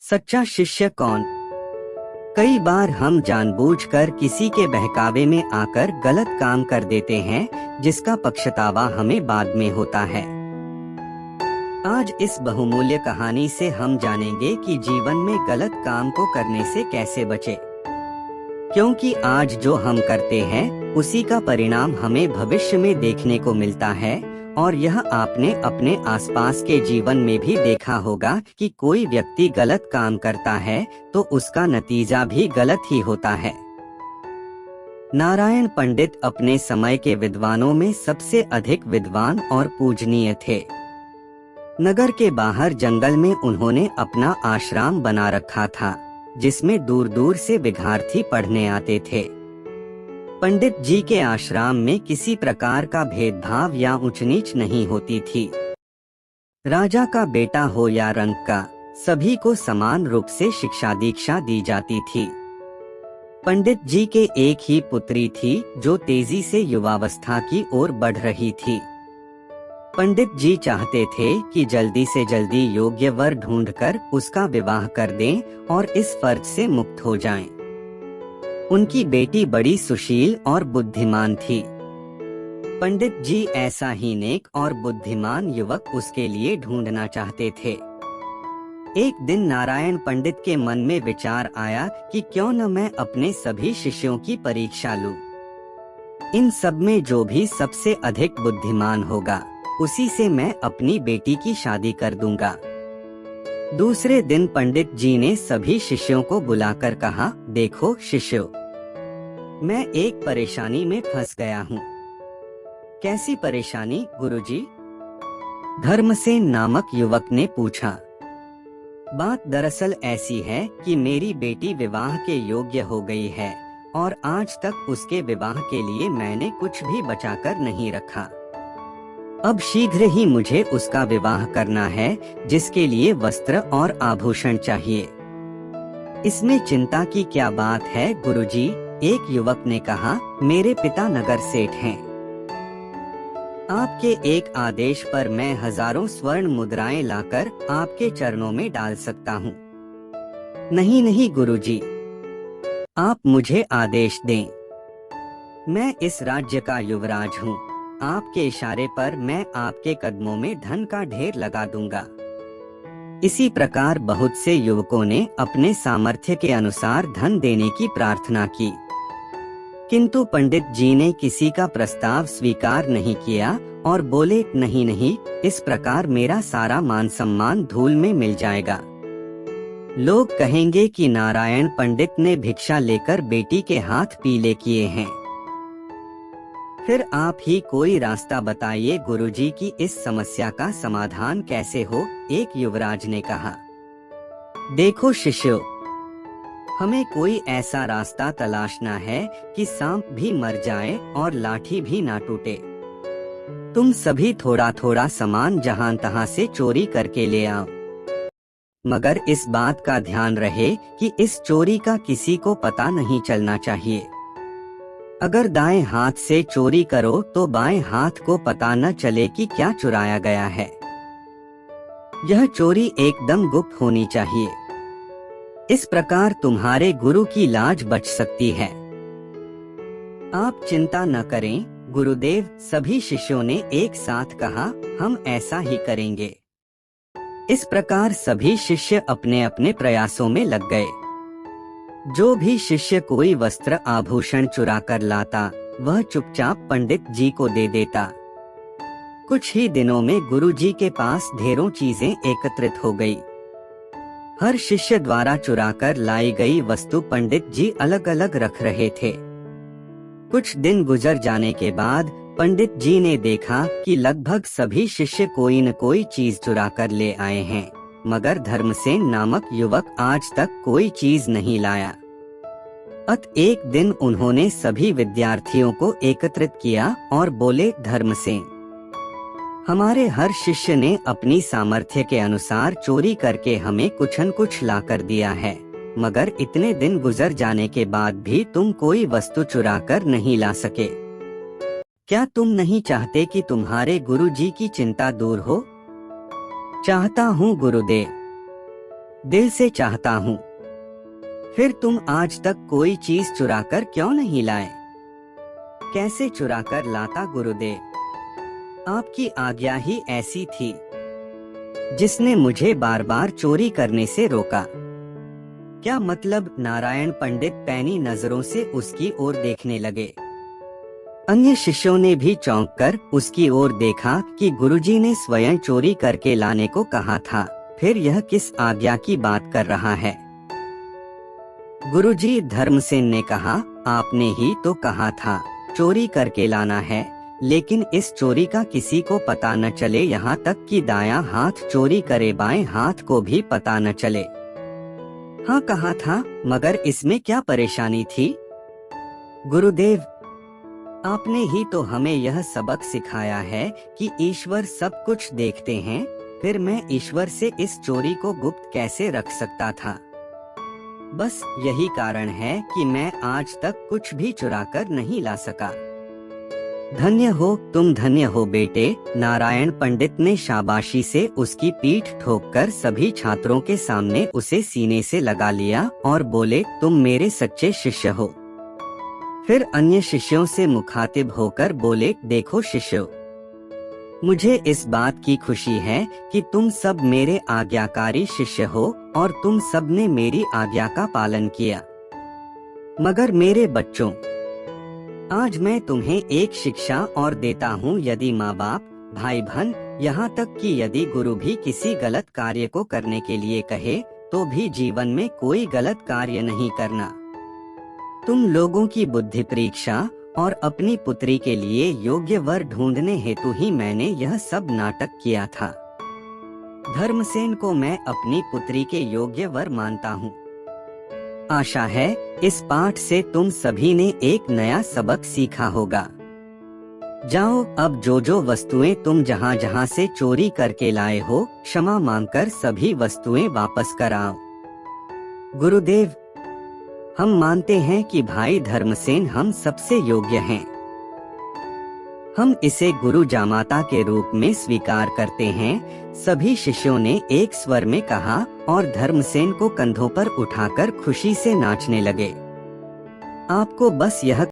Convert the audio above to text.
सच्चा शिष्य कौन? कई बार हम जानबूझकर किसी के बहकावे में आकर गलत काम कर देते हैं, जिसका पछतावा हमें बाद में होता है। आज इस बहुमूल्य कहानी से हम जानेंगे कि जीवन में गलत काम को करने से कैसे बचें। क्योंकि आज जो हम करते हैं, उसी का परिणाम हमें भविष्य में देखने को मिलता है। और यह आपने अपने आसपास के जीवन में भी देखा होगा कि कोई व्यक्ति गलत काम करता है तो उसका नतीजा भी गलत ही होता है। नारायण पंडित अपने समय के विद्वानों में सबसे अधिक विद्वान और पूजनीय थे। नगर के बाहर जंगल में उन्होंने अपना आश्रम बना रखा था, जिसमें दूर दूर से विद्यार्थी पढ़ने आते थे। पंडित जी के आश्रम में किसी प्रकार का भेदभाव या ऊंच नीच नहीं होती थी। राजा का बेटा हो या रंक का, सभी को समान रूप से शिक्षा दीक्षा दी जाती थी। पंडित जी के एक ही पुत्री थी जो तेजी से युवावस्था की ओर बढ़ रही थी। पंडित जी चाहते थे कि जल्दी से जल्दी योग्य वर ढूंढकर उसका विवाह कर दें और इस फर्ज से मुक्त हो जाएं। उनकी बेटी बड़ी सुशील और बुद्धिमान थी। पंडित जी ऐसा ही नेक और बुद्धिमान युवक उसके लिए ढूंढना चाहते थे। एक दिन नारायण पंडित के मन में विचार आया कि क्यों न मैं अपने सभी शिष्यों की परीक्षा लूं। इन सब में जो भी सबसे अधिक बुद्धिमान होगा, उसी से मैं अपनी बेटी की शादी कर दूंगा। दूसरे दिन पंडित जी ने सभी शिष्यों को बुलाकर कहा, देखो शिष्यों, मैं एक परेशानी में फंस गया हूँ। कैसी परेशानी गुरुजी? धर्मसेन नामक युवक ने पूछा। बात दरअसल ऐसी है कि मेरी बेटी विवाह के योग्य हो गई है और आज तक उसके विवाह के लिए मैंने कुछ भी बचाकर नहीं रखा। अब शीघ्र ही मुझे उसका विवाह करना है, जिसके लिए वस्त्र और आभूषण चाहिए। इसमें चिंता की क्या बात है गुरुजी? एक युवक ने कहा, मेरे पिता नगर सेठ हैं। आपके एक आदेश पर मैं हजारों स्वर्ण मुद्राएं लाकर आपके चरणों में डाल सकता हूँ। नहीं नहीं गुरुजी, आप मुझे आदेश दें। मैं इस राज्य का युवराज हूँ। आपके इशारे पर मैं आपके कदमों में धन का ढेर लगा दूंगा। इसी प्रकार बहुत से युवकों ने अपने सामर्थ्य के अनुसार धन देने की प्रार्थना की, किंतु पंडित जी ने किसी का प्रस्ताव स्वीकार नहीं किया और बोले, नहीं नहीं, इस प्रकार मेरा सारा मान सम्मान धूल में मिल जाएगा। लोग कहेंगे कि नारायण पंडित ने भिक्षा लेकर बेटी के हाथ पीले किए हैं। फिर आप ही कोई रास्ता बताइए गुरुजी कि इस समस्या का समाधान कैसे हो? एक युवराज ने कहा। देखो शिष्यों, हमें कोई ऐसा रास्ता तलाशना है कि सांप भी मर जाए और लाठी भी ना टूटे। तुम सभी थोड़ा थोड़ा सामान जहां तहां से चोरी करके ले आओ, मगर इस बात का ध्यान रहे कि इस चोरी का किसी को पता नहीं चलना चाहिए। अगर दाएं हाथ से चोरी करो तो बाएं हाथ को पता न चले कि क्या चुराया गया है। यह चोरी एकदम गुप्त होनी चाहिए। इस प्रकार तुम्हारे गुरु की लाज बच सकती है। आप चिंता न करें गुरुदेव, सभी शिष्यों ने एक साथ कहा, हम ऐसा ही करेंगे। इस प्रकार सभी शिष्य अपने अपने प्रयासों में लग गए। जो भी शिष्य कोई वस्त्र आभूषण चुरा कर लाता, वह चुपचाप पंडित जी को दे देता। कुछ ही दिनों में गुरुजी के पास ढेरों चीजें एकत्रित हो गई। हर शिष्य द्वारा चुराकर लाई गई वस्तु पंडित जी अलग अलग रख रहे थे। कुछ दिन गुजर जाने के बाद पंडित जी ने देखा कि लगभग सभी शिष्य कोई न कोई चीज चुरा कर ले आए हैं, मगर धर्मसेन नामक युवक आज तक कोई चीज नहीं लाया। एक दिन उन्होंने सभी विद्यार्थियों को एकत्रित किया और बोले, धर्मसेन, हमारे हर शिष्य ने अपनी सामर्थ्य के अनुसार चोरी करके हमें कुछ न कुछ ला कर दिया है, मगर इतने दिन गुजर जाने के बाद भी तुम कोई वस्तु चुरा कर नहीं ला सके। क्या तुम नहीं चाहते कि तुम्हारे गुरु जी की चिंता दूर हो? चाहता हूँ गुरुदेव। दिल से चाहता हूँ। फिर तुम आज तक कोई चीज चुराकर क्यों नहीं लाए? कैसे चुराकर लाता गुरुदेव? आपकी आज्ञा ही ऐसी थी जिसने मुझे बार बार चोरी करने से रोका। क्या मतलब? नारायण पंडित पैनी नजरों से उसकी ओर देखने लगे। अन्य शिष्यों ने भी चौंक कर उसकी ओर देखा कि गुरुजी ने स्वयं चोरी करके लाने को कहा था, फिर यह किस आज्ञा की बात कर रहा है? गुरुजी, धर्मसेन ने कहा, आपने ही तो कहा था चोरी करके लाना है, लेकिन इस चोरी का किसी को पता न चले, यहाँ तक कि दायां हाथ चोरी करे बाएं हाथ को भी पता न चले। हाँ कहा था, मगर इसमें क्या परेशानी थी? गुरुदेव, आपने ही तो हमें यह सबक सिखाया है कि ईश्वर सब कुछ देखते हैं, फिर मैं ईश्वर से इस चोरी को गुप्त कैसे रख सकता था? बस यही कारण है कि मैं आज तक कुछ भी चुराकर नहीं ला सका। धन्य हो तुम, धन्य हो बेटे। नारायण पंडित ने शाबाशी से उसकी पीठ ठोककर सभी छात्रों के सामने उसे सीने से लगा लिया और बोले, तुम मेरे सच्चे शिष्य हो। फिर अन्य शिष्यों से मुखातिब होकर बोले, देखो शिष्यों, मुझे इस बात की खुशी है कि तुम सब मेरे आज्ञाकारी शिष्य हो और तुम सब ने मेरी आज्ञा का पालन किया। मगर मेरे बच्चों, आज मैं तुम्हें एक शिक्षा और देता हूँ। यदि माँ बाप, भाई बहन, यहाँ तक कि यदि गुरु भी किसी गलत कार्य को करने के लिए कहे, तो भी जीवन में कोई गलत कार्य नहीं करना। तुम लोगों की बुद्धि परीक्षा और अपनी पुत्री के लिए योग्य वर ढूंढने हेतु ही मैंने यह सब नाटक किया था। धर्मसेन को मैं अपनी पुत्री के योग्य वर मानता हूँ। आशा है इस पाठ से तुम सभी ने एक नया सबक सीखा होगा। जाओ, अब जो जो वस्तुएं तुम जहाँ जहाँ से चोरी करके लाए हो, क्षमा मांगकर सभी वस्तुएं वापस कराओ। गुरुदेव, हम मानते हैं कि भाई धर्मसेन हम सबसे योग्य हैं। हम इसे गुरु जामाता के रूप में स्वीकार करते हैं। सभी शिष्यों ने एक स्वर में कहा और धर्मसेन को कंधों पर उठाकर खुशी से नाचने लगे। आपको बस यह